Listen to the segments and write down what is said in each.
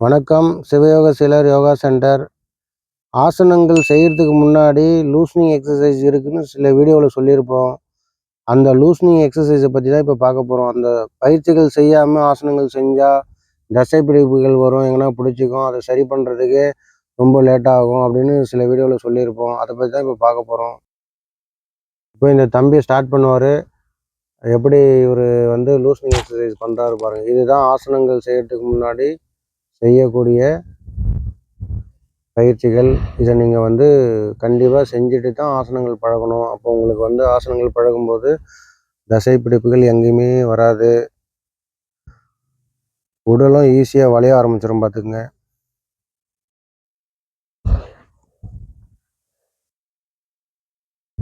வணக்கம். சிவயோக சிலர் யோகா சென்டர். ஆசனங்கள் செய்கிறதுக்கு முன்னாடி லூஸ்னிங் எக்ஸசைஸ் இருக்குதுன்னு சில வீடியோவில் சொல்லியிருப்போம். அந்த லூஸ்னிங் எக்ஸசைஸை பற்றி தான் இப்போ பார்க்க போகிறோம். அந்த பயிற்சிகள் செய்யாமல் ஆசனங்கள் செஞ்சால் தசை பிடிப்புகள் வரும், எங்கன்னா பிடிச்சிக்கும். அதை சரி பண்ணுறதுக்கு ரொம்ப லேட்டாகும் அப்படின்னு சில வீடியோவில் சொல்லியிருப்போம். அதை பற்றி தான் இப்போ பார்க்க போகிறோம். இப்போ இந்த தம்பி ஸ்டார்ட் பண்ணுவார். எப்படி இவர் லூஸ்னிங் எக்ஸசைஸ் பண்ணுறாரு பாருங்கள். இதுதான் ஆசனங்கள் செய்கிறதுக்கு முன்னாடி செய்யக்கூடிய பயிற்சிகள். இதை நீங்கள் கண்டிப்பாக செஞ்சுட்டு தான் ஆசனங்கள் பழகணும். அப்போ உங்களுக்கு ஆசனங்கள் பழகும்போது தசை பிடிப்புகள் எங்கேயுமே வராது. உடலும் ஈஸியாக வளைய ஆரம்பிச்சிடும். பார்த்துக்குங்க.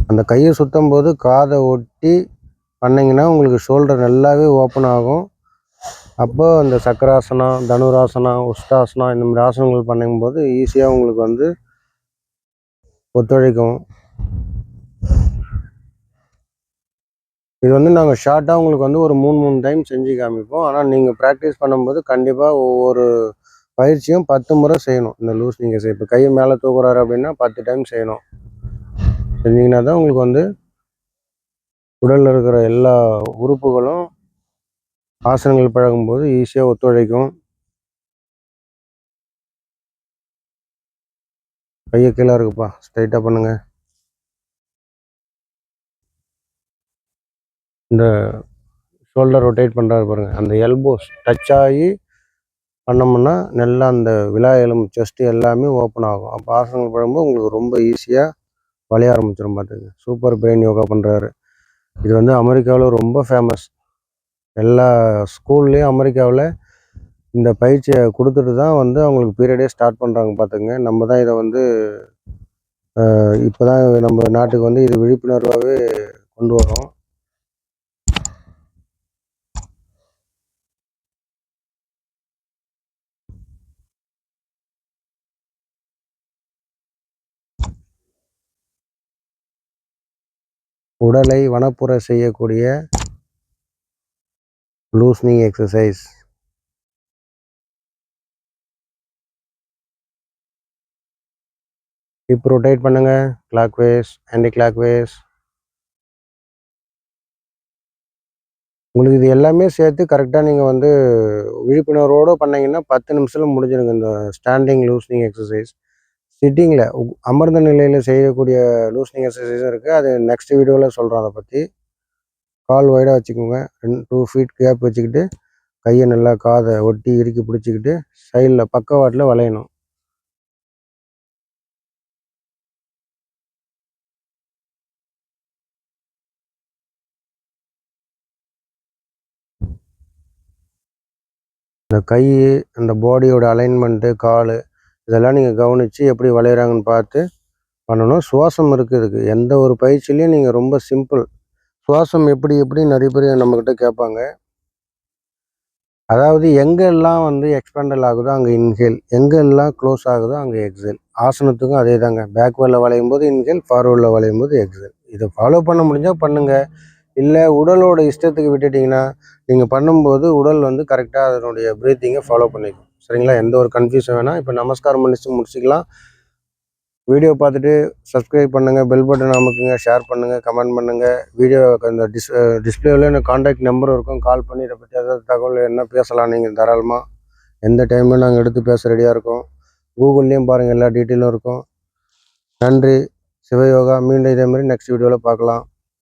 அந்த கையை சுற்றும் போது காதை ஒட்டி பண்ணிங்கன்னா உங்களுக்கு ஷோல்டர் நல்லாவே ஓப்பன் ஆகும். அப்போ அந்த சக்கராசனம், தனுராசனம், உஷ்டாசனம் இந்த மாதிரி ஆசனங்கள் பண்ணும்போது ஈஸியாக உங்களுக்கு ஒத்துழைக்கும். இது நாங்கள் ஷார்ட்டாக உங்களுக்கு ஒரு 3 டைம் செஞ்சு காமிப்போம். ஆனால் நீங்கள் ப்ராக்டிஸ் பண்ணும்போது கண்டிப்பாக ஒவ்வொரு பயிற்சியும் 10 முறை செய்யணும். இந்த லூஸ்னிங் எக்ஸசைஸ் இப்போ கையை மேலே தூக்குறாரு அப்படின்னா 10 டைம் செய்யணும். செஞ்சிங்கன்னா தான் உங்களுக்கு உடலில் இருக்கிற எல்லா உறுப்புகளும் ஆசனங்கள் பழகும்போது ஈஸியாக ஒத்துழைக்கும். கையை கீழே இருக்குப்பா, ஸ்ட்ரைட்டாக பண்ணுங்க. இந்த ஷோல்டர் ரொட்டேட் பண்ணுறாரு பாருங்கள். அந்த எல்போஸ் டச் ஆகி பண்ணோம்னா நல்லா அந்த விலா எலும்பு செஸ்ட்டு எல்லாமே ஓப்பன் ஆகும். அப்போ ஆசனங்கள் பழகும்போது உங்களுக்கு ரொம்ப ஈஸியாக வளைய ஆரம்பிச்சிடும். பார்த்துங்க. சூப்பர் பிரெயின் யோகா பண்ணுறாரு. இது அமெரிக்காவில் ரொம்ப ஃபேமஸ். எல்லா ஸ்கூல்லேயும் அமெரிக்காவில் இந்த பயிற்சியை கொடுத்துட்டு தான் அவங்களுக்கு பீரியடே ஸ்டார்ட் பண்ணுறாங்க. பார்த்துங்க. நம்ம தான் இதை இப்போ தான் நம்ம நாட்டுக்கு இது விழிப்புணர்வாகவே கொண்டு வரோம். உடலை வனப்புற செய்யக்கூடிய லூஸ்னிங் எக்ஸசைஸ். இப்போ ரொட்டேட் பண்ணுங்க. Clockwise, anticlockwise. உங்களுக்கு இது எல்லாமே சேர்த்து கரெக்டாக நீங்கள் விழிப்புணர்வோடு பண்ணிங்கன்னா 10 நிமிஷத்தில் முடிஞ்சிடுங்க. இந்த ஸ்டாண்டிங் லூஸ்னிங் எக்ஸசைஸ். சிட்டிங்கில் அமர்ந்த நிலையில் செய்யக்கூடிய லூஸ்னிங் எக்ஸசைஸும் இருக்குது. அது நெக்ஸ்ட் வீடியோவில் சொல்கிறோம். அதை பற்றி கால் வைடாக வச்சுக்கோங்க. 2 ஃபீட் கேப் வச்சுக்கிட்டு கையை நல்லா காதை ஒட்டி இறுக்கி பிடிச்சிக்கிட்டு சைடில் பக்கவாட்டில் வளையணும். இந்த கை, அந்த பாடியோட அலைன்மெண்ட்டு, கால் இதெல்லாம் நீங்கள் கவனித்து எப்படி வளையிறாங்கன்னு பார்த்து பண்ணணும். சுவாசம் இருக்குது இதுக்கு. எந்த ஒரு பயிற்சியிலையும் நீங்கள் ரொம்ப சிம்பிள். சுவாசம் எப்படி நிறைய பேர் நம்மக்கிட்ட கேட்பாங்க. அதாவது எங்கெல்லாம் எக்ஸ்பேண்டல் ஆகுதோ அங்கே இன்ஹேல், எங்கெல்லாம் க்ளோஸ் ஆகுதோ அங்கே எக்ஸேல். ஆசனத்துக்கும் அதே தாங்க. பேக்வேர்டில் வளையும் போது இன்ஹேல், ஃபார்வேர்டில் வளையும் போது எக்ஸேல். இதை ஃபாலோ பண்ண முடிஞ்சால் பண்ணுங்கள். இல்லை உடலோட இஷ்டத்துக்கு விட்டுட்டிங்கன்னா நீங்கள் பண்ணும்போது உடல் கரெக்டாக அதனுடைய ப்ரீத்திங்கை ஃபாலோ பண்ணிக்கும். சரிங்களா? எந்த ஒரு கன்ஃபியூஷன் வேணாம். இப்போ நமஸ்காரம் பண்ணிட்டு முடிச்சிக்கலாம். வீடியோ பார்த்துட்டு சப்ஸ்கிரைப் பண்ணுங்கள், பெல் பட்டன் அமுக்குங்க, ஷேர் பண்ணுங்கள், கமெண்ட் பண்ணுங்கள். வீடியோ அந்த டிஸ்பிளேவில் எனக்கு கான்டாக்ட் நம்பர் இருக்கும். கால் பண்ணி இதை பற்றி ஏதாவது தகவல் என்ன பேசலாம் நீங்கள் தாராளமாக எந்த டைமில் நாங்கள் எடுத்து பேச ரெடியாக இருக்கோம். கூகுள்லேயும் பாருங்கள், எல்லா டீட்டெயிலும் இருக்கும். நன்றி. சிவயோகா. மீண்டும் இதே மாதிரி நெக்ஸ்ட் வீடியோவில் பார்க்கலாம்.